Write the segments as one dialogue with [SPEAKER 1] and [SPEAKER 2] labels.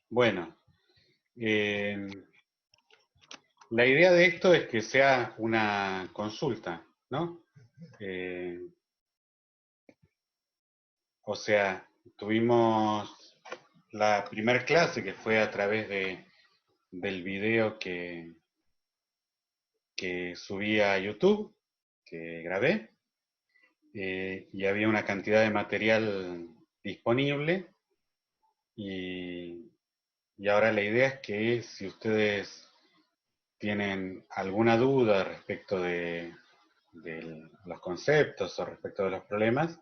[SPEAKER 1] Bueno, eh, la idea de esto es que sea una consulta, ¿no? Eh, o sea, tuvimos la primera clase que fue a través del video que subí a YouTube, que grabé, y había una cantidad de material disponible y, y ahora la idea es que si ustedes tienen alguna duda respecto de los conceptos o respecto de los problemas,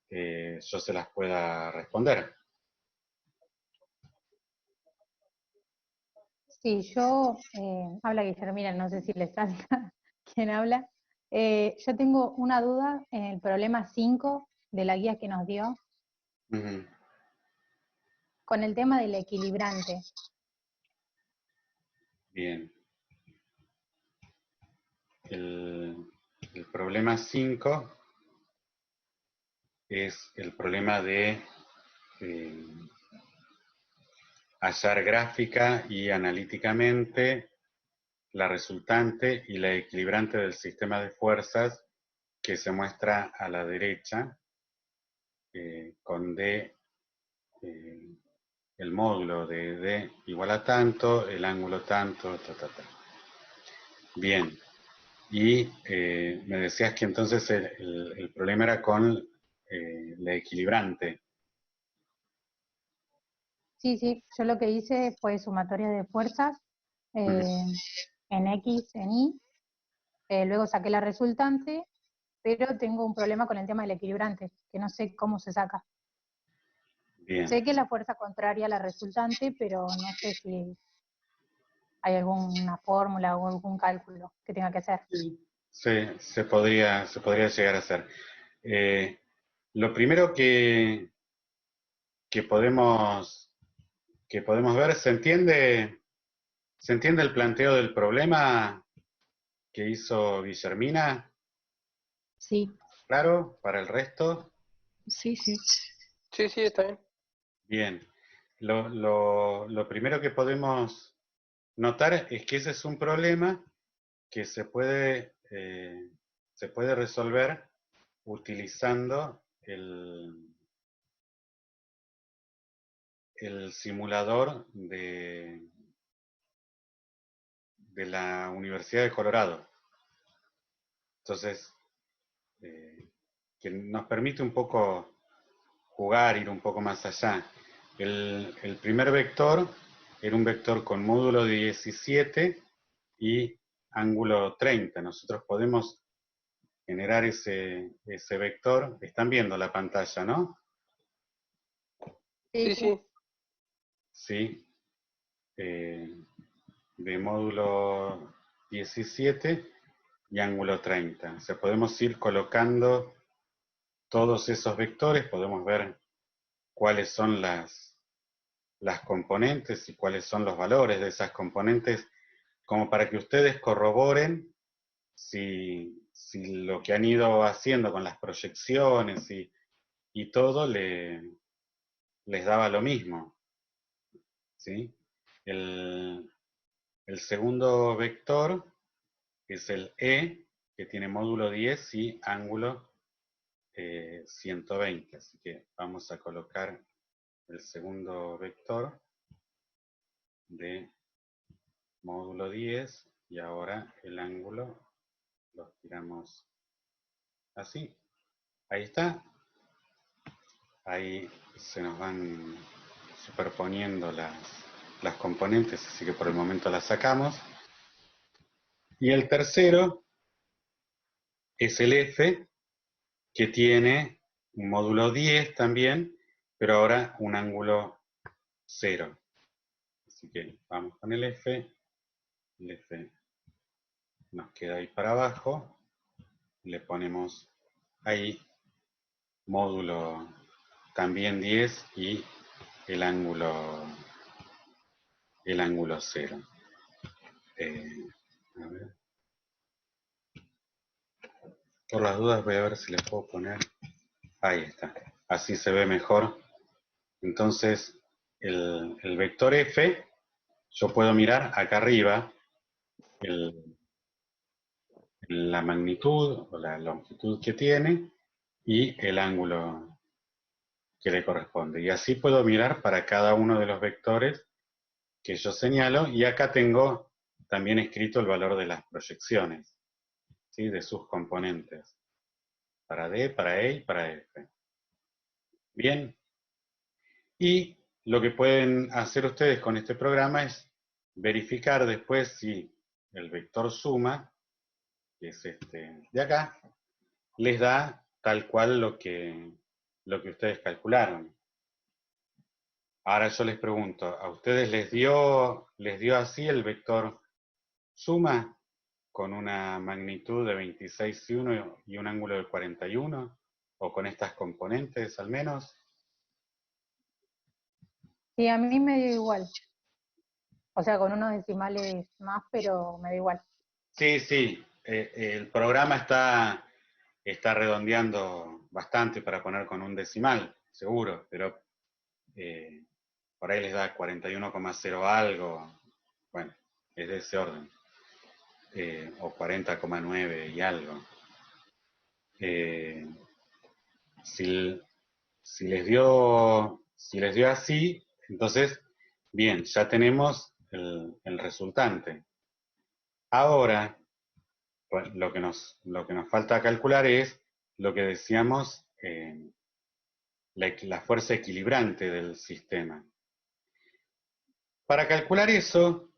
[SPEAKER 1] yo se las pueda responder.
[SPEAKER 2] Sí, yo, habla Guillermina, no sé si le salta quién habla. Yo tengo una duda en el problema 5 de la guía que nos dio,
[SPEAKER 1] Ujú.
[SPEAKER 2] con el tema del equilibrante.
[SPEAKER 1] Bien. El problema 5 es el problema de eh, hallar gráfica y analíticamente la resultante y la equilibrante del sistema de fuerzas que se muestra a la derecha con D, eh, el módulo de D igual a tanto, el ángulo tanto, ta, ta, ta. Bien, y me decías que entonces el problema era con la equilibrante.
[SPEAKER 2] Sí, sí, yo lo que hice fue sumatoria de fuerzas eh, en X, en Y, luego saqué la resultante, pero tengo un problema con el tema del equilibrante, que no sé cómo se saca.
[SPEAKER 1] Bien,
[SPEAKER 2] Sé que es la fuerza contraria a la resultante, pero no sé si hay alguna fórmula o algún cálculo que tenga que hacer.
[SPEAKER 1] se podría llegar a hacer. Eh, lo primero que podemos, que podemos ver, ¿se entiende el planteo del problema que hizo Guillermina?
[SPEAKER 3] Sí,
[SPEAKER 1] ¿Claro? ¿Para el resto?
[SPEAKER 3] sí, sí.
[SPEAKER 4] Sí, sí, está bien.
[SPEAKER 1] Bien. Lo primero que podemos notar es que ese es un problema que se puede resolver utilizando el simulador de la Universidad de Colorado. Entonces, que nos permite un poco jugar, ir un poco más allá. El primer vector era un vector con módulo 17 y ángulo 30. Nosotros podemos generar ese vector. Están viendo la pantalla, ¿no?
[SPEAKER 2] Sí,
[SPEAKER 4] Sí,
[SPEAKER 2] sí.
[SPEAKER 4] sí.
[SPEAKER 1] Sí. De módulo 17 y ángulo 30. O sea, podemos ir colocando todos esos vectores, podemos ver cuáles son las componentes y cuáles son los valores de esas componentes, como para que ustedes corroboren si lo que han ido haciendo con las proyecciones y todo les daba lo mismo. ¿Sí? El, el segundo vector es el E, que tiene módulo 10 y ángulo 120. Así que vamos a colocar el segundo vector de módulo 10 y ahora el ángulo lo tiramos así. Ahí está. Ahí se nos van superponiendo las componentes, así que por el momento las sacamos. Y el tercero es el F, que tiene un módulo 10 también, pero ahora un ángulo 0. Así que vamos con el F nos queda ahí para abajo, le ponemos ahí módulo también 10 y el ángulo 0. A ver. Por las dudas voy a ver si le puedo poner. Ahí está. Así se ve mejor. Entonces, el vector f, yo puedo mirar acá arriba la magnitud o la longitud que tiene y el ángulo que le corresponde. Y así puedo mirar para cada uno de los vectores que yo señalo, y acá tengo también escrito el valor de las proyecciones, ¿sí? De sus componentes, para D, para E y para F. Bien, y lo que pueden hacer ustedes con este programa es verificar después si el vector suma, que es este de acá, les da tal cual lo que ustedes calcularon. Ahora yo les pregunto, ¿a ustedes les dio así el vector suma con una magnitud de 26,1 y un ángulo de 41? ¿O con estas componentes al menos?
[SPEAKER 2] Sí, a mí me dio igual. O sea, con unos decimales más, pero me da igual.
[SPEAKER 1] Sí, sí. El programa está redondeando bastante para poner con un decimal, seguro, pero por ahí les da 41,0 algo. Bueno, es de ese orden. O 40,9 y algo. Eh, si, si les dio así, entonces, bien, ya tenemos el resultante. Ahora, pues, lo que nos falta calcular es lo que decíamos, la fuerza equilibrante del sistema. Para calcular eso,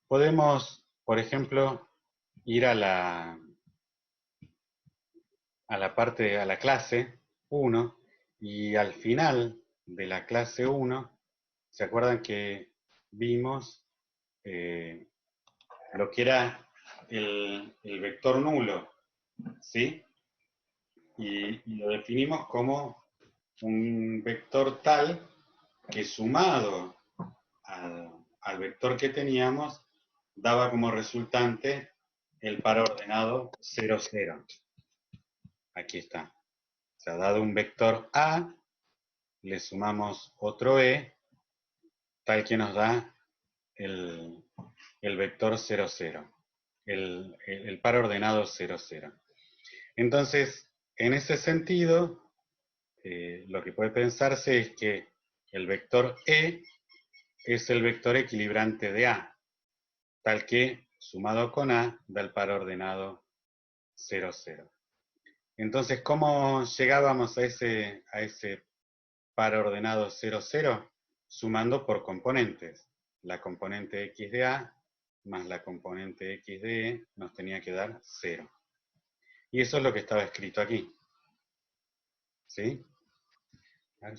[SPEAKER 1] podemos, por ejemplo, ir a la clase 1, y al final de la clase 1, ¿se acuerdan que vimos lo que era el vector nulo? ¿Sí? Y lo definimos como un vector tal que sumado al vector que teníamos daba como resultante el par ordenado 0, 0. Aquí está. O sea, dado un vector A, le sumamos otro E, tal que nos da el, el vector 0, 0. El par ordenado 0, 0. Entonces, en ese sentido, lo que puede pensarse es que el vector E es el vector equilibrante de A, tal que sumado con A da el par ordenado 0, 0. Entonces, ¿cómo llegábamos a ese par ordenado 0, 0? Sumando por componentes. La componente x de A más la componente x de E nos tenía que dar 0. Y eso es lo que estaba escrito aquí. ¿Sí?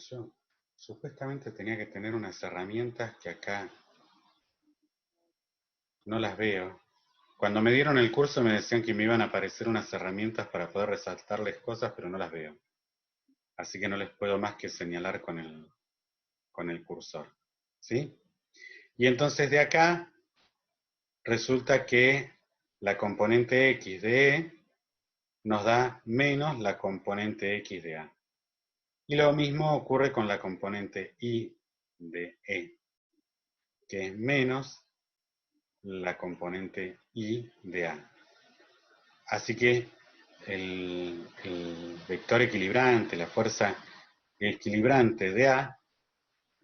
[SPEAKER 1] Yo supuestamente tenía que tener unas herramientas que acá no las veo. Cuando me dieron el curso me decían que me iban a aparecer unas herramientas para poder resaltarles cosas, pero no las veo. Así que no les puedo más que señalar con el cursor. ¿Sí? Y entonces de acá resulta que la componente x de E nos da menos la componente x de A. Y lo mismo ocurre con la componente y de E, que es menos la componente y de A. Así que el vector equilibrante, la fuerza equilibrante de A,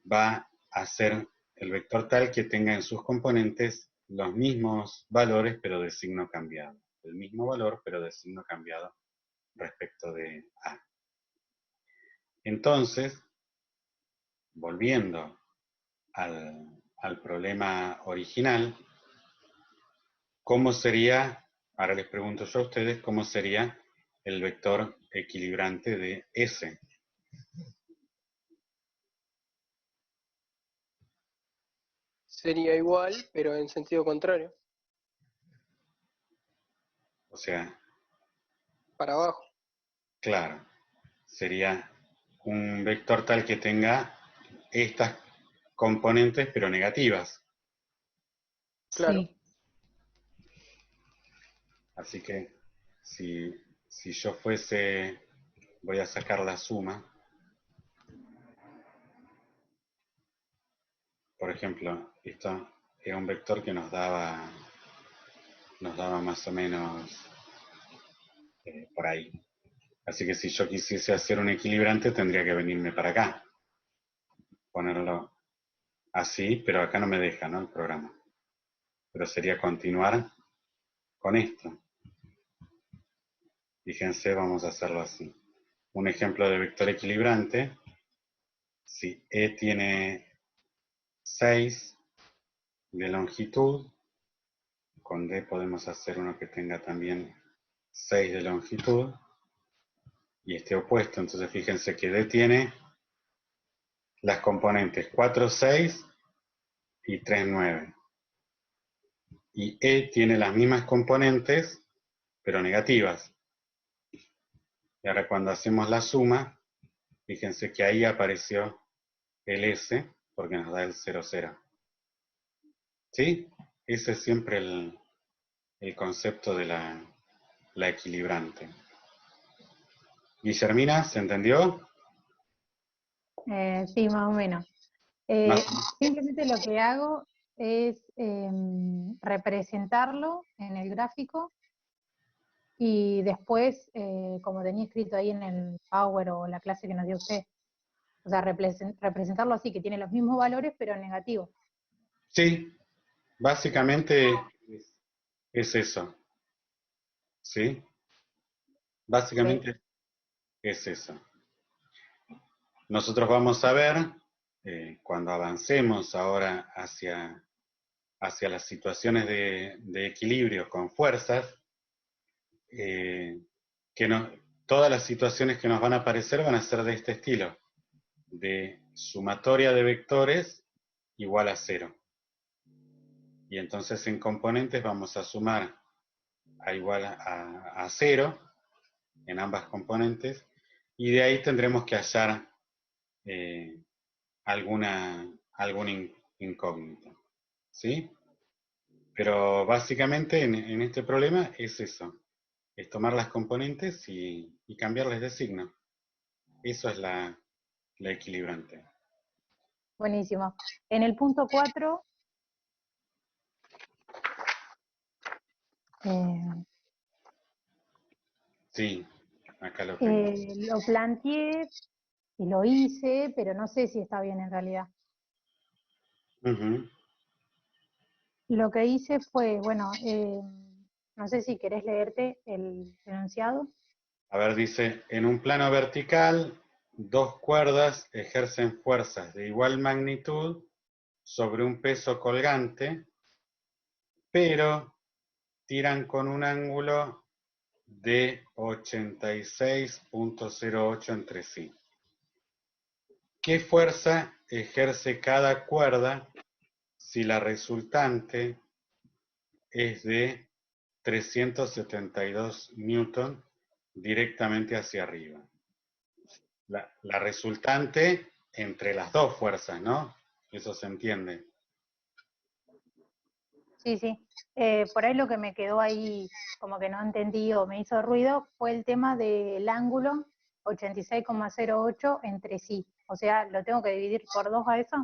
[SPEAKER 1] va a ser el vector tal que tenga en sus componentes los mismos valores pero de signo cambiado. El mismo valor pero de signo cambiado respecto de A. Entonces, volviendo al problema original, ¿cómo sería, ahora les pregunto yo a ustedes, cómo sería el vector equilibrante de S?
[SPEAKER 4] Sería igual, pero en sentido contrario,
[SPEAKER 1] O sea,
[SPEAKER 4] para abajo.
[SPEAKER 1] claro, sería un vector tal que tenga estas componentes pero negativas.
[SPEAKER 4] Claro.
[SPEAKER 3] Sí.
[SPEAKER 1] Así que si yo fuese, voy a sacar la suma. por ejemplo, esto era un vector que nos daba más o menos por ahí. Así que si yo quisiese hacer un equilibrante, tendría que venirme para acá. Ponerlo así, pero acá no me deja, ¿no? El programa. Pero sería continuar con esto. Fíjense, vamos a hacerlo así. Un ejemplo de vector equilibrante. Si E tiene 6 de longitud, con D podemos hacer uno que tenga también 6 de longitud y esté opuesto. Entonces fíjense que D tiene las componentes 4, 6 y 3, 9. Y E tiene las mismas componentes, pero negativas. Y ahora cuando hacemos la suma, fíjense que ahí apareció el S, porque nos da el 0, 0. ¿Sí? Ese es siempre el concepto de la equilibrante. Guillermina, ¿se entendió?
[SPEAKER 2] Sí, más o menos.
[SPEAKER 1] Más-
[SPEAKER 2] Simplemente lo que hago es representarlo en el gráfico y después, como tenía escrito ahí en el Power o la clase que nos dio usted, o sea, representarlo así, que tiene los mismos valores pero negativos.
[SPEAKER 1] Sí, básicamente es eso. ¿Sí? Básicamente es eso. Nosotros vamos a ver, cuando avancemos ahora hacia las situaciones de equilibrio con fuerzas, que todas las situaciones que nos van a aparecer van a ser de este estilo, de sumatoria de vectores igual a 0. Y entonces en componentes vamos a sumar a igual a 0 en ambas componentes, y de ahí tendremos que hallar algún incógnito. ¿Sí? Pero básicamente en este problema es eso, es tomar las componentes y cambiarles de signo. Eso es la equilibrante.
[SPEAKER 2] Buenísimo. En el punto 4,
[SPEAKER 1] Sí, acá lo tengo.
[SPEAKER 2] lo planteé y lo hice, pero no sé si está bien en realidad.
[SPEAKER 1] Uh-huh.
[SPEAKER 2] Lo que hice fue, bueno, no sé si querés leerte el enunciado.
[SPEAKER 1] A ver, dice, en un plano vertical, dos cuerdas ejercen fuerzas de igual magnitud sobre un peso colgante, pero tiran con un ángulo de 86.08 entre sí. ¿Qué fuerza ejerce cada cuerda si la resultante es de 372 newton directamente hacia arriba? La resultante entre las dos fuerzas, ¿no? Eso se entiende.
[SPEAKER 2] Sí, sí. Por ahí lo que me quedó ahí como que no entendí o me hizo ruido fue el tema del ángulo 86,08 entre sí. O sea, ¿lo tengo que dividir por 2 a eso?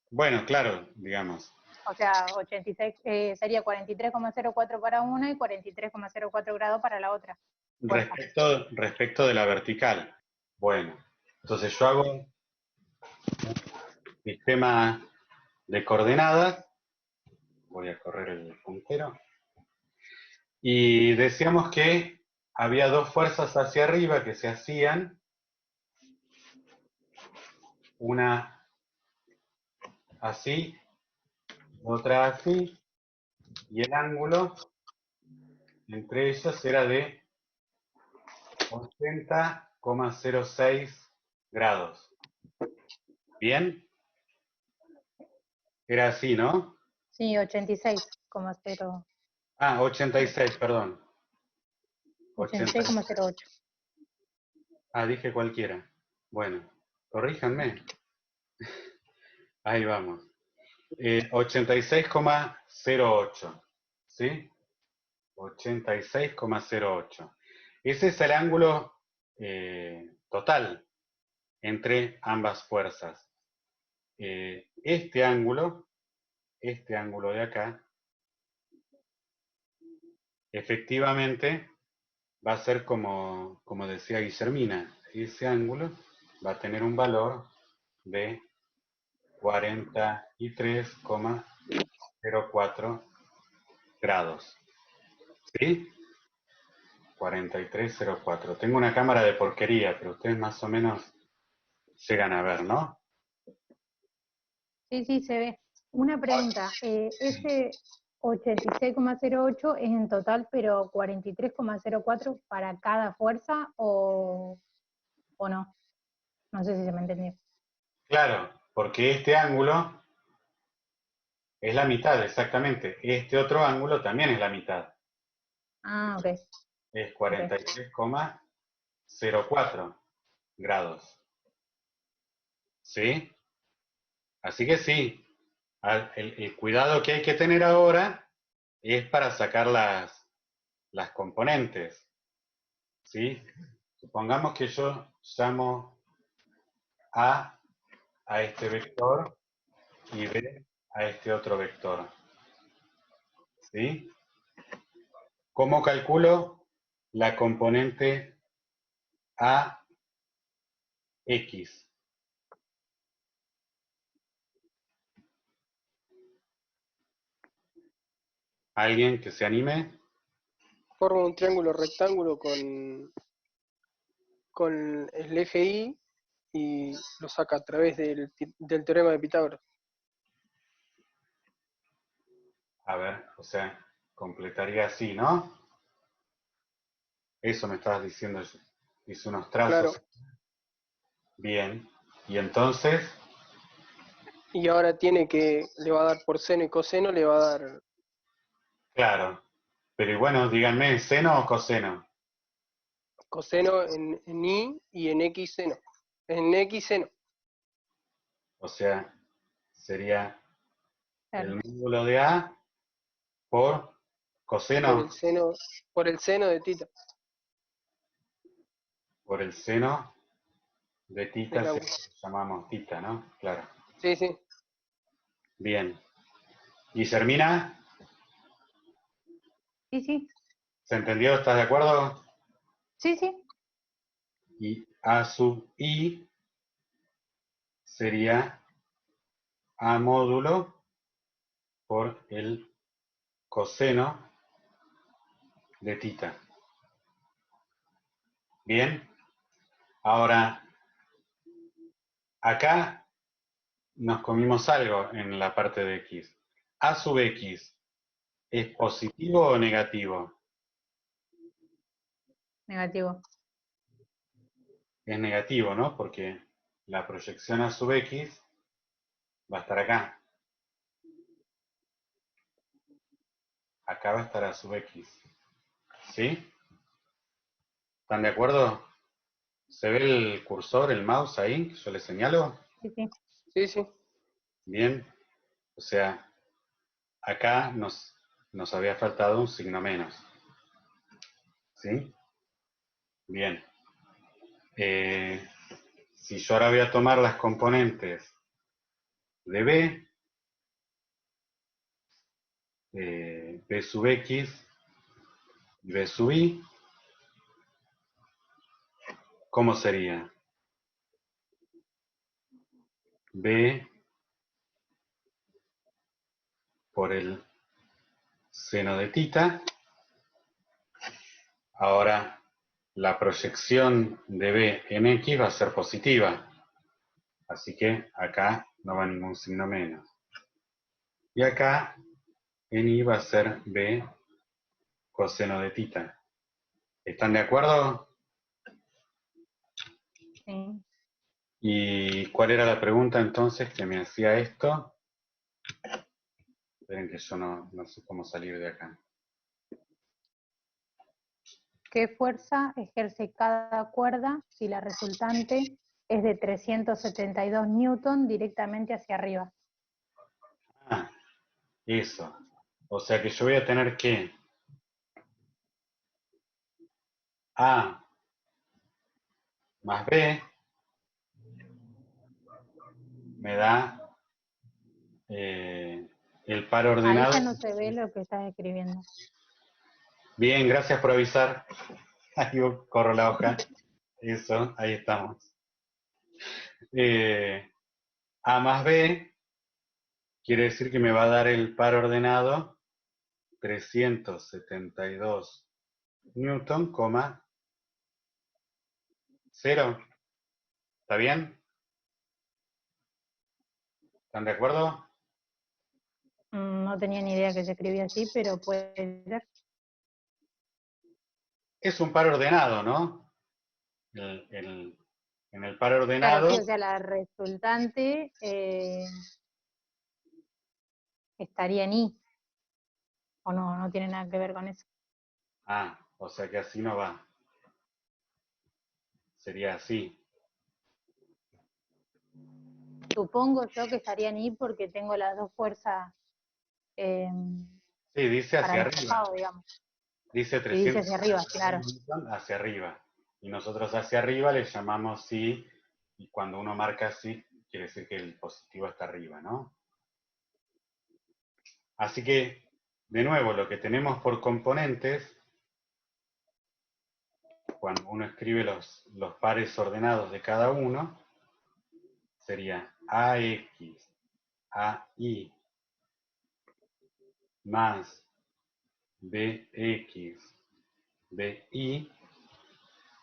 [SPEAKER 1] Bueno, claro, digamos.
[SPEAKER 2] O sea, 86, sería 43,04 para una y 43,04 grados para la otra fuerza.
[SPEAKER 1] Respecto de la vertical. Bueno, entonces yo hago un sistema de coordenadas. Voy a correr el puntero. Y decíamos que había dos fuerzas hacia arriba que se hacían. Una así, otra así. Y el ángulo entre ellas era de 80,06 grados. ¿Bien? Era así, ¿no?
[SPEAKER 2] Sí, 86,0.
[SPEAKER 1] Ah, 86, perdón. 80.
[SPEAKER 2] 86,08.
[SPEAKER 1] Ah, dije cualquiera. Bueno, corríjanme. Ahí vamos. 86,08. ¿Sí? 86,08. Ese es el ángulo total entre ambas fuerzas. Este ángulo de acá, efectivamente va a ser como decía Guillermina, ese ángulo va a tener un valor de 43,04 grados. ¿Sí? 43,04. Tengo una cámara de porquería, pero ustedes más o menos llegan a ver, ¿no?
[SPEAKER 2] Sí, se ve. Una pregunta, ese 86,08 es en total, pero 43,04 para cada fuerza o no. No sé si se me entendió.
[SPEAKER 1] Claro, porque este ángulo es la mitad, exactamente. Este otro ángulo también es la mitad.
[SPEAKER 2] Ah, ok.
[SPEAKER 1] Es 43,04 grados. ¿Sí? Así que sí, el cuidado que hay que tener ahora es para sacar las componentes. ¿Sí? Supongamos que yo llamo a este vector y B a este otro vector. ¿Sí? ¿Cómo calculo la componente AX? ¿Alguien que se anime?
[SPEAKER 4] Forma un triángulo rectángulo con el eje Y y lo saca a través del teorema de Pitágoras.
[SPEAKER 1] A ver, o sea, completaría así, ¿no? Eso me estabas diciendo, hice unos
[SPEAKER 4] Claro.
[SPEAKER 1] trazos. Bien. Y entonces,
[SPEAKER 4] Y ahora le va a dar por seno y coseno, le va a dar
[SPEAKER 1] claro. Pero y bueno, díganme, ¿seno o coseno?
[SPEAKER 4] coseno en Y y en X seno. En X seno.
[SPEAKER 1] O sea, sería
[SPEAKER 2] Claro.
[SPEAKER 1] el módulo de A por
[SPEAKER 4] Por el
[SPEAKER 1] coseno,
[SPEAKER 4] seno, por el seno de tita
[SPEAKER 1] por el seno de
[SPEAKER 4] del
[SPEAKER 1] tita, si
[SPEAKER 4] agua.
[SPEAKER 1] lo llamamos tita, ¿no? Claro.
[SPEAKER 4] Sí, sí.
[SPEAKER 1] Bien. Guillermina,
[SPEAKER 2] Sí.
[SPEAKER 1] ¿se entendió? ¿Estás de acuerdo?
[SPEAKER 2] Sí.
[SPEAKER 1] Y A sub I sería A módulo por el coseno de tita. Bien. Ahora, acá nos comimos algo en la parte de X. A sub X, ¿es positivo o negativo?
[SPEAKER 2] Negativo.
[SPEAKER 1] Es negativo, ¿no? Porque la proyección A sub X va a estar acá. Acá va a estar A sub X. ¿Sí? ¿Están de acuerdo? ¿Se ve el cursor, el mouse ahí? ¿Yo le señalo?
[SPEAKER 2] Sí.
[SPEAKER 4] Sí, sí.
[SPEAKER 1] Bien. O sea, acá nos había faltado un signo menos. ¿Sí? Bien. Si yo ahora voy a tomar las componentes de B, B sub X y B sub Y, ¿cómo sería? B por el seno de tita. Ahora, la proyección de B en X va a ser positiva. Así que acá no va ningún signo menos. Y acá en Y va a ser B coseno de tita. ¿Están de acuerdo?
[SPEAKER 2] Sí.
[SPEAKER 1] ¿Y cuál era la pregunta entonces que me hacía esto? Esperen que yo no sé cómo salir de acá.
[SPEAKER 2] ¿Qué fuerza ejerce cada cuerda si la resultante es de 372 newton directamente hacia arriba?
[SPEAKER 1] Ah, eso. O sea que yo voy a tener que A más B me da el par
[SPEAKER 2] Ahí
[SPEAKER 1] ordenado.
[SPEAKER 2] ya no se ve lo que estás escribiendo.
[SPEAKER 1] Bien, gracias por avisar. Ahí corro la hoja. Eso, ahí estamos. A más B quiere decir que me va a dar el par ordenado 372 newton, 0. ¿Está bien? ¿Están de acuerdo?
[SPEAKER 2] No tenía ni idea que se escribía así, pero puede ser.
[SPEAKER 1] Es un par ordenado, ¿no? En el par
[SPEAKER 2] Claro,
[SPEAKER 1] ordenado,
[SPEAKER 2] sí, o sea, la resultante estaría en I, o no, no tiene nada que ver con eso.
[SPEAKER 1] o sea que así no va. Sería así.
[SPEAKER 2] Supongo yo que estaría en I porque tengo las dos fuerzas
[SPEAKER 1] Sí, dice
[SPEAKER 2] para
[SPEAKER 1] hacia
[SPEAKER 2] los
[SPEAKER 1] arriba.
[SPEAKER 2] costados, digamos.
[SPEAKER 1] Dice
[SPEAKER 2] Y dice hacia arriba,
[SPEAKER 1] 300
[SPEAKER 2] claro.
[SPEAKER 1] newton hacia arriba. Y nosotros hacia arriba le llamamos sí. Y cuando uno marca sí, quiere decir que el positivo está arriba, ¿no? Así que, de nuevo, lo que tenemos por componentes, cuando uno escribe los pares ordenados de cada uno, sería AX, AI, más BX, BY,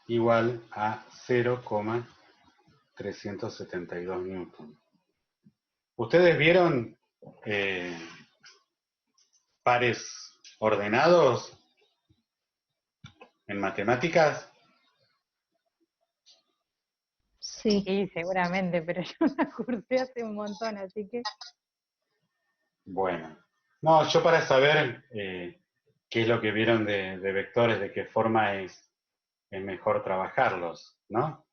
[SPEAKER 1] igual a 0,372 newton. ¿Ustedes vieron pares ordenados en matemáticas?
[SPEAKER 3] Sí.
[SPEAKER 2] Sí, seguramente, pero yo la cursé hace un montón, así que
[SPEAKER 1] Bueno, no, yo para saber qué es lo que vieron de vectores, de qué forma es mejor trabajarlos, ¿no?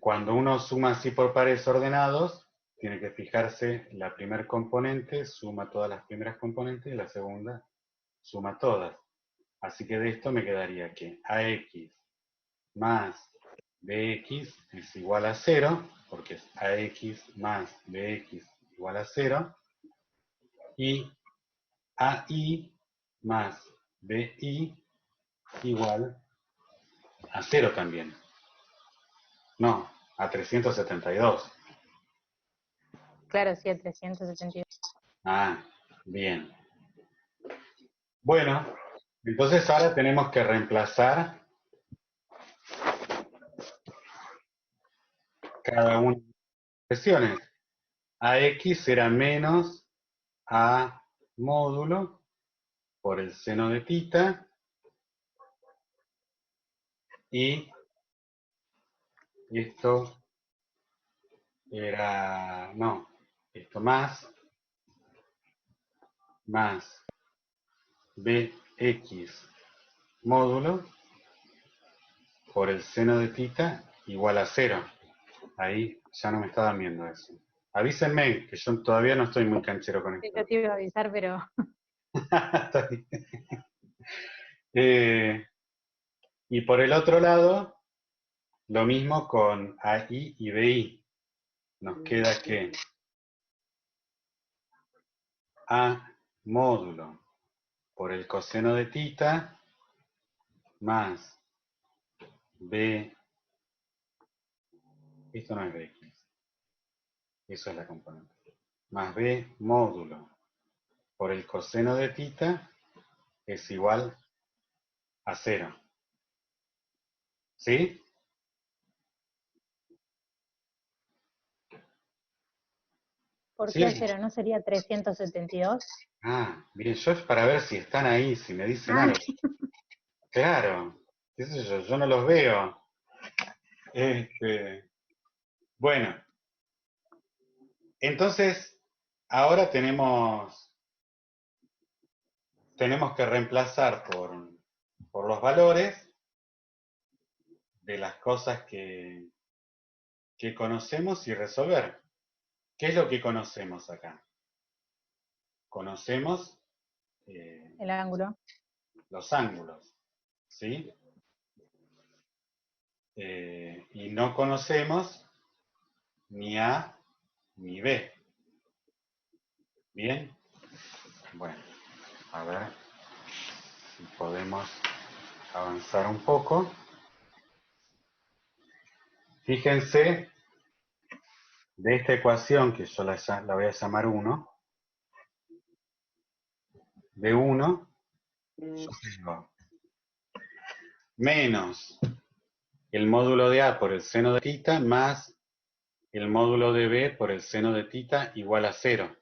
[SPEAKER 1] Cuando uno suma así por pares ordenados, tiene que fijarse la primer componente, suma todas las primeras componentes, y la segunda suma todas. Así que de esto me quedaría que AX más BX es igual a 0, porque es AX más BX igual a 0, y AI más BI igual a 0 también. No, a 372.
[SPEAKER 2] claro, sí, a 372.
[SPEAKER 1] Ah, bien. Bueno, entonces ahora tenemos que reemplazar cada una de las expresiones. AX será menos A módulo por el seno de tita, y esto era, no, esto más BX módulo por el seno de tita igual a 0. Ahí ya no me estaban viendo eso. Avísenme, que yo todavía no estoy muy canchero con
[SPEAKER 2] Sí,
[SPEAKER 1] esto.
[SPEAKER 2] yo te iba a avisar, pero
[SPEAKER 1] Está bien. Y por el otro lado, lo mismo con AI y BI. Nos queda que A módulo por el coseno de tita más B, esto no es BX, eso es la componente, más B módulo por el coseno de tita es igual a 0. ¿Sí?
[SPEAKER 2] ¿por qué a
[SPEAKER 1] ¿Sí?
[SPEAKER 2] 0? ¿No sería 372?
[SPEAKER 1] Bien, yo es para ver si están ahí, si me dicen
[SPEAKER 2] Ah,
[SPEAKER 1] algo. Claro, qué sé yo no los veo. Bueno, entonces ahora tenemos que reemplazar por los valores de las cosas que conocemos y resolver. ¿Qué es lo que conocemos acá? Conocemos
[SPEAKER 2] el ángulo.
[SPEAKER 1] los ángulos. ¿sí? Y no conocemos ni A ni B. ¿Bien? Bueno, a ver si podemos avanzar un poco. Fíjense, de esta ecuación, que yo la voy a llamar 1, de 1, yo tengo menos el módulo de A por el seno de tita más el módulo de B por el seno de tita igual a 0.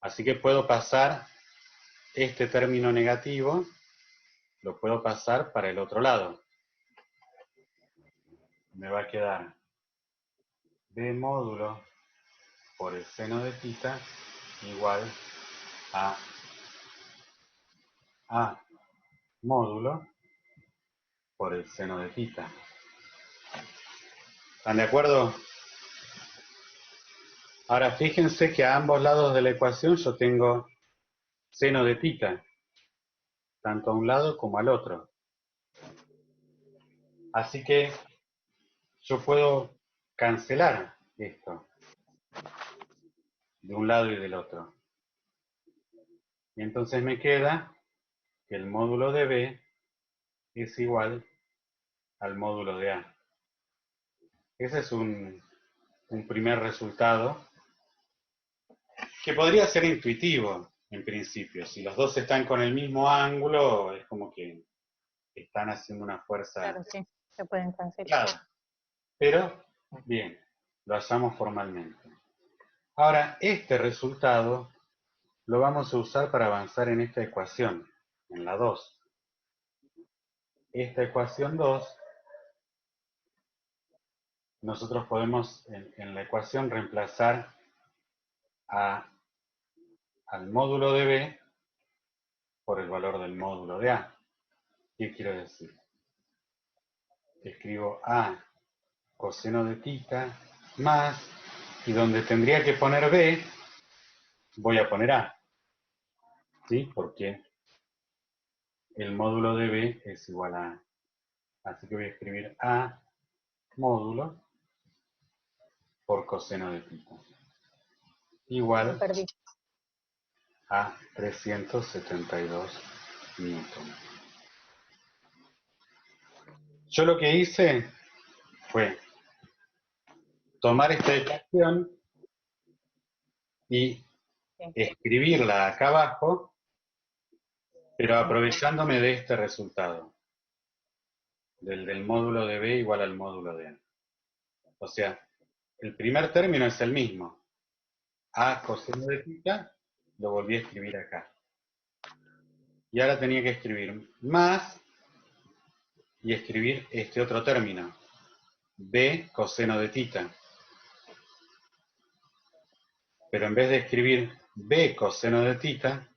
[SPEAKER 1] Así que puedo pasar este término negativo, lo puedo pasar para el otro lado. Me va a quedar B módulo por el seno de tita igual a A módulo por el seno de tita. ¿Están de acuerdo? Ahora fíjense que a ambos lados de la ecuación yo tengo seno de tita, tanto a un lado como al otro. Así que yo puedo cancelar esto de un lado y del otro. Y entonces me queda que el módulo de B es igual al módulo de A. Ese es un primer resultado que podría ser intuitivo en principio. Si los dos están con el mismo ángulo, es como que están haciendo una fuerza.
[SPEAKER 2] Claro, sí, se pueden cancelar.
[SPEAKER 1] Claro. Pero, bien, lo hallamos formalmente. Ahora, este resultado lo vamos a usar para avanzar en esta ecuación, en la 2. Esta ecuación 2, nosotros podemos en la ecuación reemplazar al módulo de B por el valor del módulo de A. ¿Qué quiero decir? Escribo A coseno de tita más, y donde tendría que poner B, voy a poner A. ¿Sí? Porque el módulo de B es igual a A. Así que voy a escribir A módulo por coseno de tita igual a 372 newton. Yo lo que hice fue tomar esta ecuación y escribirla acá abajo, pero aprovechándome de este resultado, del módulo de B igual al módulo de A. O sea, el primer término es el mismo. A coseno de tita, lo volví a escribir acá. Y ahora tenía que escribir más y escribir este otro término, B coseno de tita. Pero en vez de escribir B coseno de tita,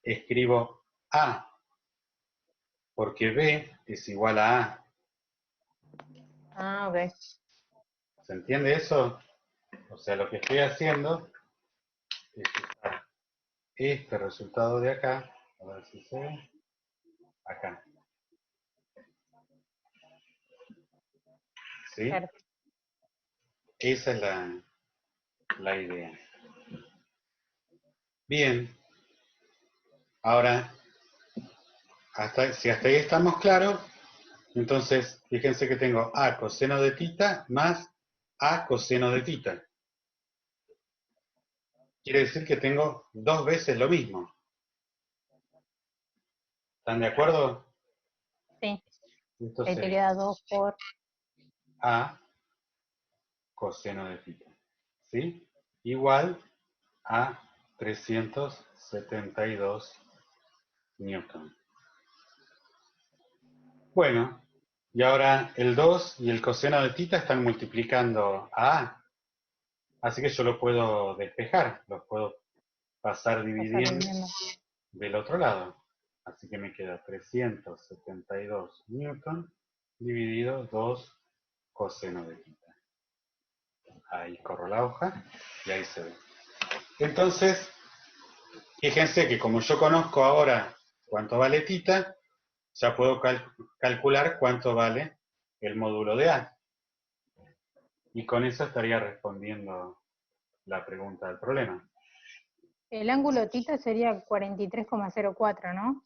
[SPEAKER 1] escribo A, porque B es igual a A.
[SPEAKER 2] Ah, ok.
[SPEAKER 1] ¿Se entiende eso? O sea, lo que estoy haciendo es usar este resultado de acá, a ver si se ve, acá. ¿Sí?
[SPEAKER 2] Claro.
[SPEAKER 1] Esa es la idea. Bien. Ahora, si hasta ahí estamos claros, entonces fíjense que tengo A coseno de tita más A coseno de tita. Quiere decir que tengo dos veces lo mismo. ¿Están de acuerdo?
[SPEAKER 2] Sí.
[SPEAKER 1] Esto
[SPEAKER 2] Ahí te
[SPEAKER 1] sería
[SPEAKER 2] queda 2 por...
[SPEAKER 1] A coseno de tita. ¿Sí? Igual a 372 newton. Bueno, y ahora el 2 y el coseno de tita están multiplicando a A. Así que yo lo puedo despejar, los puedo pasar dividiendo del otro lado. Así que me queda 372 newton dividido 2 coseno de tita. Ahí corro la hoja y ahí se ve. Entonces, fíjense que como yo conozco ahora cuánto vale tita, ya puedo calcular cuánto vale el módulo de A. Y con eso estaría respondiendo la pregunta del problema.
[SPEAKER 2] El ángulo θ sería 43,04, ¿no?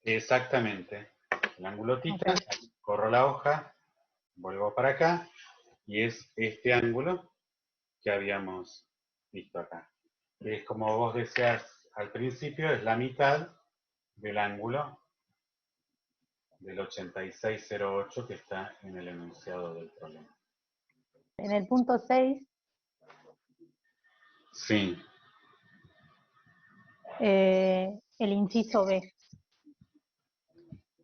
[SPEAKER 1] Exactamente. El ángulo θ,
[SPEAKER 2] Ok.
[SPEAKER 1] corro la hoja, vuelvo para acá, y es este ángulo que habíamos visto acá. Es como vos decías al principio, es la mitad del ángulo del 8608 que está en el enunciado del problema.
[SPEAKER 2] En el punto 6,
[SPEAKER 1] Sí,
[SPEAKER 2] el inciso B.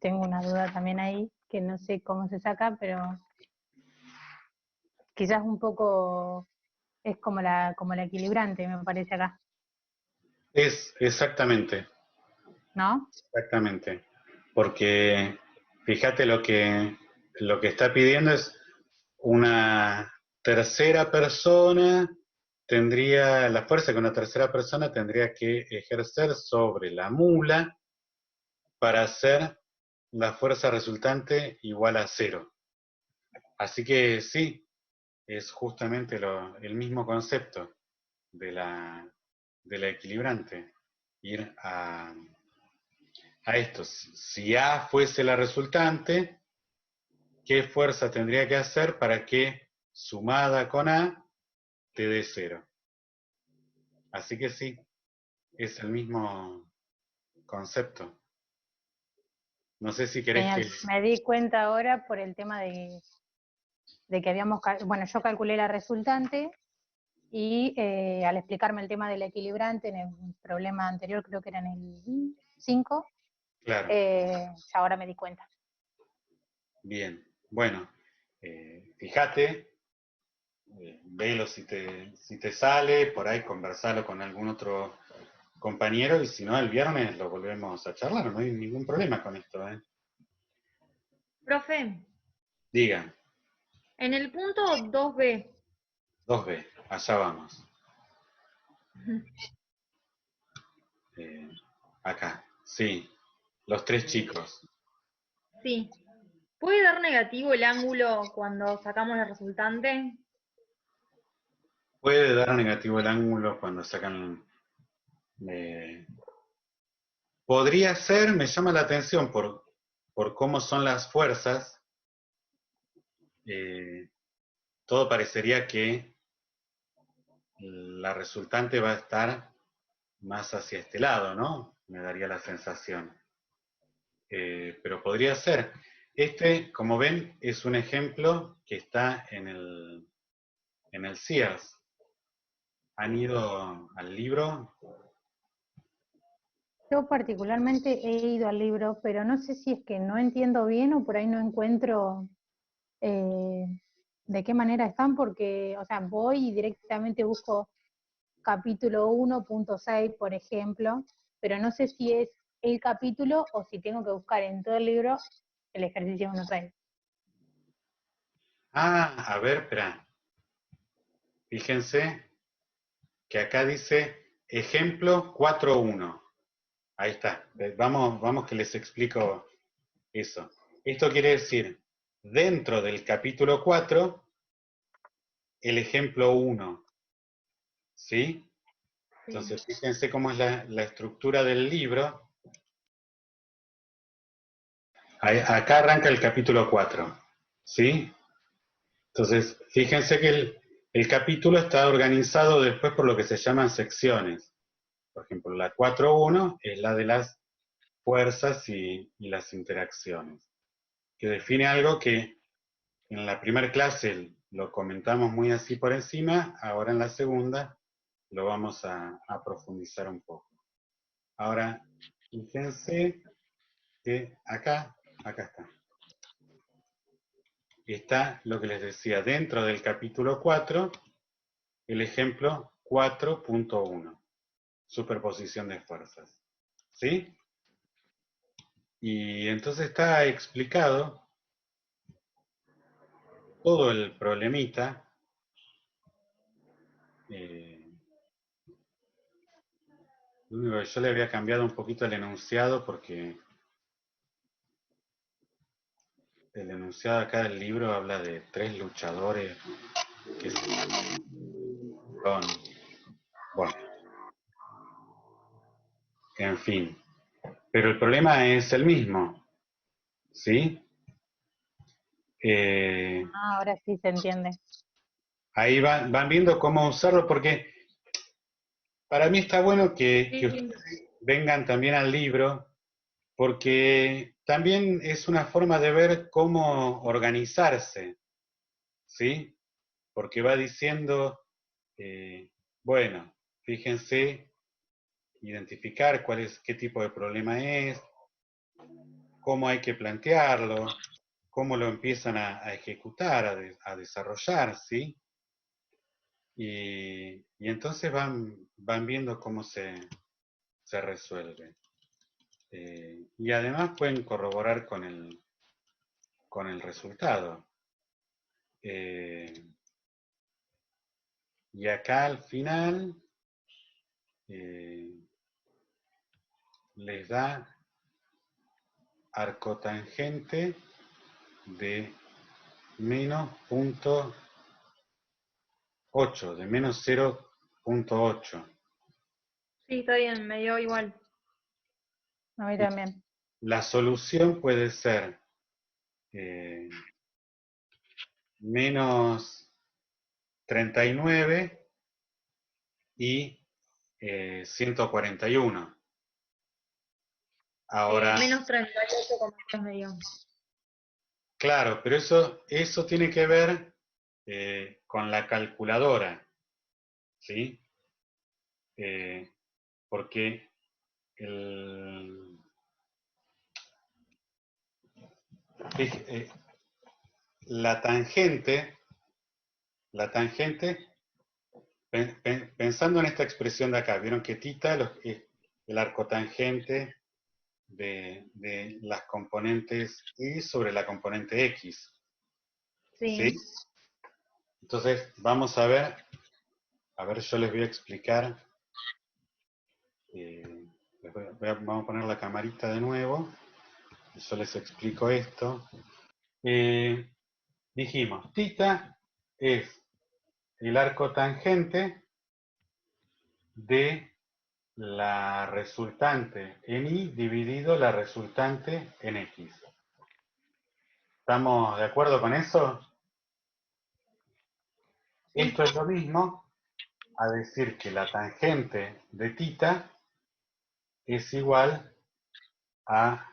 [SPEAKER 2] Tengo una duda también ahí, que no sé cómo se saca, pero quizás un poco es como la equilibrante, me parece acá,
[SPEAKER 1] es exactamente,
[SPEAKER 2] ¿no?
[SPEAKER 1] exactamente. Porque fíjate lo que está pidiendo es una tercera persona tendría, la fuerza que una tercera persona tendría que ejercer sobre la mula para hacer la fuerza resultante igual a cero. Así que sí, es justamente el mismo concepto de la equilibrante, ir a esto. Si A fuese la resultante, ¿qué fuerza tendría que hacer para que sumada con A te dé cero? Así que sí, es el mismo concepto. No sé si querés
[SPEAKER 2] Genial.
[SPEAKER 1] que...
[SPEAKER 2] Me di cuenta ahora por el tema de que habíamos, bueno, yo calculé la resultante y al explicarme el tema del equilibrante en el problema anterior, creo que era en el 5,
[SPEAKER 1] Claro,
[SPEAKER 2] ya ahora me di cuenta.
[SPEAKER 1] bien. Bueno, fíjate, velo si te sale, por ahí conversalo con algún otro compañero y si no, el viernes lo volvemos a charlar, no hay ningún problema con esto, ¿eh?
[SPEAKER 5] Profe,
[SPEAKER 1] Digan,
[SPEAKER 5] en el punto 2B,
[SPEAKER 1] 2B, allá vamos. Eh, acá, sí, los tres chicos.
[SPEAKER 5] sí. ¿Puede dar negativo el ángulo cuando sacamos la resultante?
[SPEAKER 1] Puede dar negativo el ángulo cuando sacan... podría ser, me llama la atención por cómo son las fuerzas. Todo parecería que la resultante va a estar más hacia este lado, ¿no? Me daría la sensación. Pero podría ser. Este, como ven, es un ejemplo que está en el CIERS. ¿Han ido al libro?
[SPEAKER 2] Yo particularmente he ido al libro, pero no sé si es que no entiendo bien o por ahí no encuentro de qué manera están, porque, o sea, voy y directamente busco capítulo 1.6, por ejemplo, pero no sé si es el capítulo o si tengo que buscar en todo el libro el ejercicio 1.6.
[SPEAKER 1] Ah, a ver, espera. Fíjense que acá dice ejemplo 4.1. Ahí está. Vamos que les explico eso. Esto quiere decir, dentro del capítulo 4, el ejemplo 1. ¿Sí?
[SPEAKER 5] Sí.
[SPEAKER 1] Entonces, fíjense cómo es la estructura del libro. Acá arranca el capítulo 4. ¿Sí? Entonces, fíjense que el capítulo está organizado después por lo que se llaman secciones. Por ejemplo, la 4.1 es la de las fuerzas y las interacciones, que define algo que en la primera clase lo comentamos muy así por encima, ahora en la segunda lo vamos a profundizar un poco. Ahora, fíjense que acá está. Está lo que les decía, dentro del capítulo 4, el ejemplo 4.1, superposición de fuerzas. ¿Sí? Y entonces está explicado todo el problemita. Lo único que yo le había cambiado un poquito el enunciado porque el enunciado acá del libro habla de 3 luchadores que son, bueno, en fin. Pero el problema es el mismo, ¿sí?
[SPEAKER 2] Ahora sí se entiende.
[SPEAKER 1] Ahí van viendo cómo usarlo, porque para mí está bueno que
[SPEAKER 5] Sí,
[SPEAKER 1] ustedes vengan también al libro, porque también es una forma de ver cómo organizarse, ¿sí? Porque va diciendo, bueno, fíjense, identificar qué tipo de problema es, cómo hay que plantearlo, cómo lo empiezan a ejecutar, a desarrollar, ¿sí? Y entonces van viendo cómo se resuelve. Y además pueden corroborar con el resultado. Y acá al final les da arcotangente de menos punto 8, de menos 0,8.
[SPEAKER 5] sí, está bien, me dio igual.
[SPEAKER 2] A mí también.
[SPEAKER 1] La solución puede ser menos 39 y 141. Ahora,
[SPEAKER 5] Menos 38,3 me dio.
[SPEAKER 1] claro, pero eso tiene que ver con la calculadora, ¿sí? Porque el, eh, la tangente, pensando en esta expresión de acá, vieron que tita es el arcotangente de las componentes y sobre la componente x, ¿sí?
[SPEAKER 5] Sí.
[SPEAKER 1] Entonces, vamos a ver, yo les voy a explicar, vamos a poner la camarita de nuevo, y yo les explico esto. Dijimos, tita es el arco tangente de la resultante en y dividido la resultante en x. ¿Estamos de acuerdo con eso? Esto es lo mismo a decir que la tangente de tita es igual a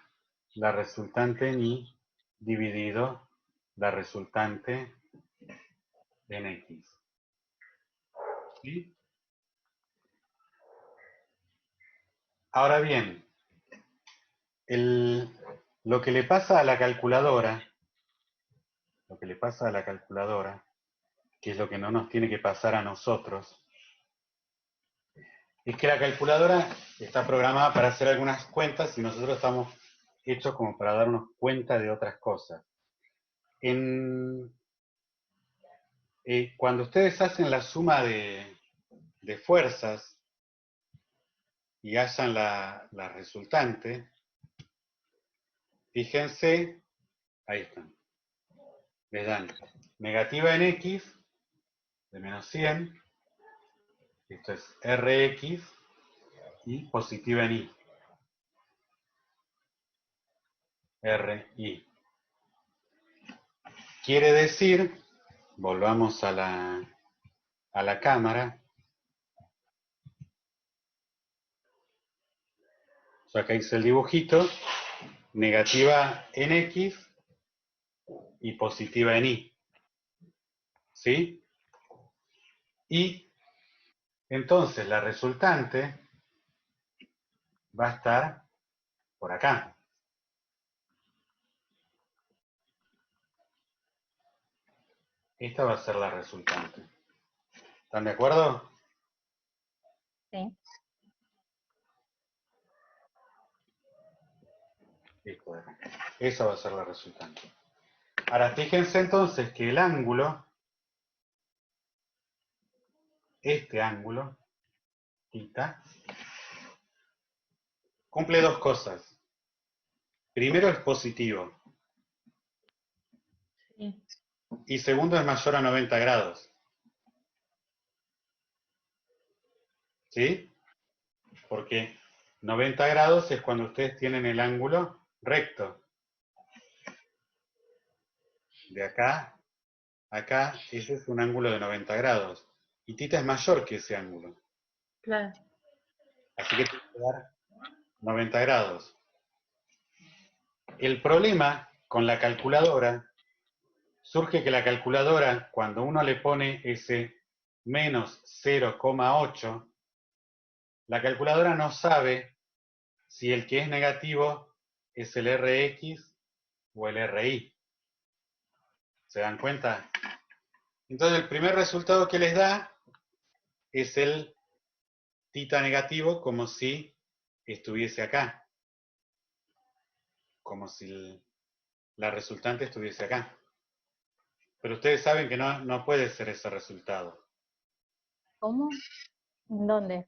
[SPEAKER 1] la resultante en y dividido la resultante en x. ¿Sí? Ahora bien, lo que le pasa a la calculadora, que es lo que no nos tiene que pasar a nosotros, es que la calculadora está programada para hacer algunas cuentas y nosotros estamos hechos como para darnos cuenta de otras cosas. Cuando ustedes hacen la suma de fuerzas y hallan la resultante, fíjense, ahí están, les dan negativa en x de menos 100, esto es Rx, y positiva en y, Ri. Quiere decir, volvamos a la cámara, yo acá hice el dibujito, negativa en x y positiva en y, ¿sí? Y entonces la resultante va a estar por acá. Esta va a ser la resultante. ¿Están de acuerdo?
[SPEAKER 2] Sí.
[SPEAKER 1] Listo. Esa va a ser la resultante. Ahora fíjense entonces que el ángulo, este ángulo, θ, cumple dos cosas. Primero es positivo.
[SPEAKER 5] Sí.
[SPEAKER 1] Y segundo es mayor a 90 grados. ¿Sí? Porque 90 grados es cuando ustedes tienen el ángulo recto. De acá a acá, ese es un ángulo de 90 grados. Y θ es mayor que ese ángulo.
[SPEAKER 5] Claro.
[SPEAKER 1] Así que tiene que dar 90 grados. El problema con la calculadora surge que la calculadora, cuando uno le pone ese menos 0,8, la calculadora no sabe si el que es negativo es el Rx o el Ri. ¿Se dan cuenta? Entonces el primer resultado que les da es el θ negativo, como si estuviese acá. Como si la resultante estuviese acá. Pero ustedes saben que no puede ser ese resultado.
[SPEAKER 2] ¿Cómo? ¿En dónde?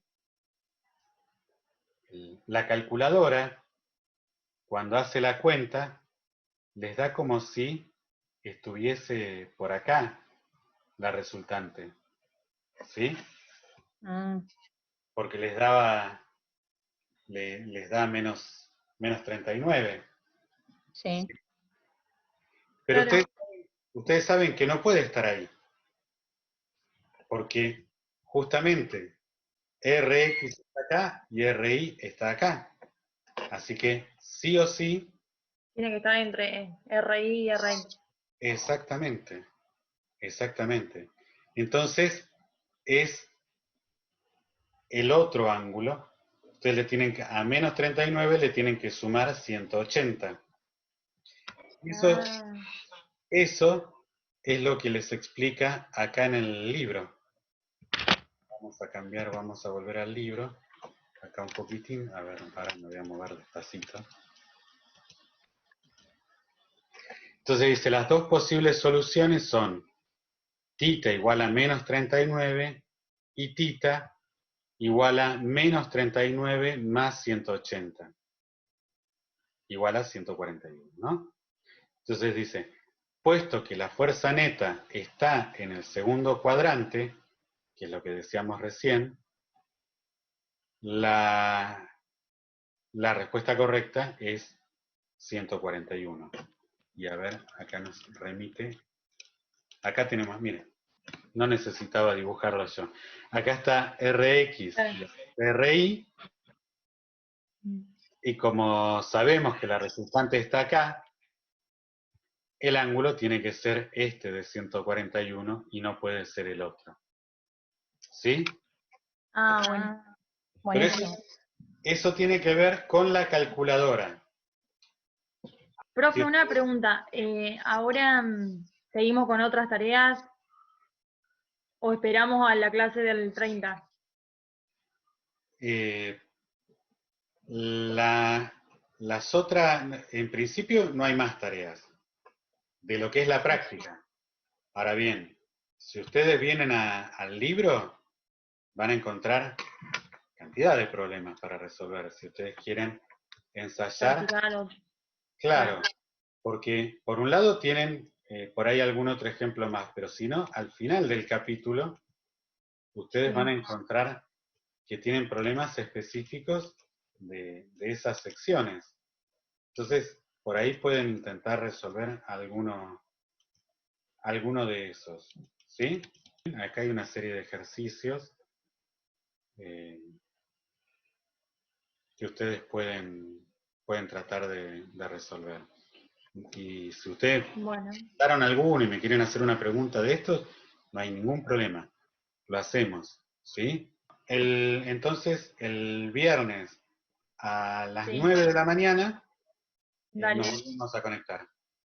[SPEAKER 1] La calculadora, cuando hace la cuenta, les da como si estuviese por acá la resultante. ¿Sí?
[SPEAKER 2] Ah,
[SPEAKER 1] Porque les da menos 39.
[SPEAKER 2] sí.
[SPEAKER 1] Pero
[SPEAKER 5] Claro.
[SPEAKER 1] ustedes saben que no puede estar ahí. Porque justamente Rx está acá y Ri está acá. Así que sí o sí,
[SPEAKER 5] Tiene que estar entre RI y RX.
[SPEAKER 1] exactamente, exactamente. Entonces es el otro ángulo. Ustedes le tienen que, a menos 39 le tienen que sumar 180. Eso,
[SPEAKER 5] Ah,
[SPEAKER 1] eso es lo que les explica acá en el libro. Vamos a cambiar, vamos a volver al libro. Acá un poquitín, a ver, ahora me voy a mover despacito. Entonces dice, las dos posibles soluciones son θ igual a menos 39 y θ igual a menos 39 más 180. Igual a 141, ¿no? Entonces dice, puesto que la fuerza neta está en el segundo cuadrante, que es lo que decíamos recién, la respuesta correcta es 141. Y a ver, acá nos remite. Acá tenemos, miren, no necesitaba dibujarlo yo. Acá está Rx
[SPEAKER 5] claro.
[SPEAKER 1] y Ri, y como sabemos que la resultante está acá, el ángulo tiene que ser este de 141 y no puede ser el otro. ¿Sí?
[SPEAKER 5] Ah, bueno.
[SPEAKER 2] Ah,
[SPEAKER 1] Pero
[SPEAKER 2] buenísimo.
[SPEAKER 1] eso tiene que ver con la calculadora.
[SPEAKER 5] Profe,
[SPEAKER 1] Si-
[SPEAKER 5] una pregunta. Ahora seguimos con otras tareas o esperamos a la clase del 30.
[SPEAKER 1] eh, las otras, en principio no hay más tareas de lo que es la práctica. Ahora bien, si ustedes vienen al libro, van a encontrar cantidad de problemas para resolver. Si ustedes quieren ensayar,
[SPEAKER 5] Practicar otro.
[SPEAKER 1] claro, porque por un lado tienen por ahí algún otro ejemplo más, pero si no, al final del capítulo, ustedes van a encontrar que tienen problemas específicos de esas secciones. Entonces, por ahí pueden intentar resolver alguno de esos. ¿Sí? Acá hay una serie de ejercicios que ustedes pueden tratar de resolver. Y si ustedes
[SPEAKER 5] Bueno,
[SPEAKER 1] daron alguno y me quieren hacer una pregunta de esto, no hay ningún problema. Lo hacemos. ¿Sí? Entonces, el viernes a las
[SPEAKER 5] sí.
[SPEAKER 1] 9 de la mañana
[SPEAKER 5] Dale.
[SPEAKER 1] nos volvemos a conectar.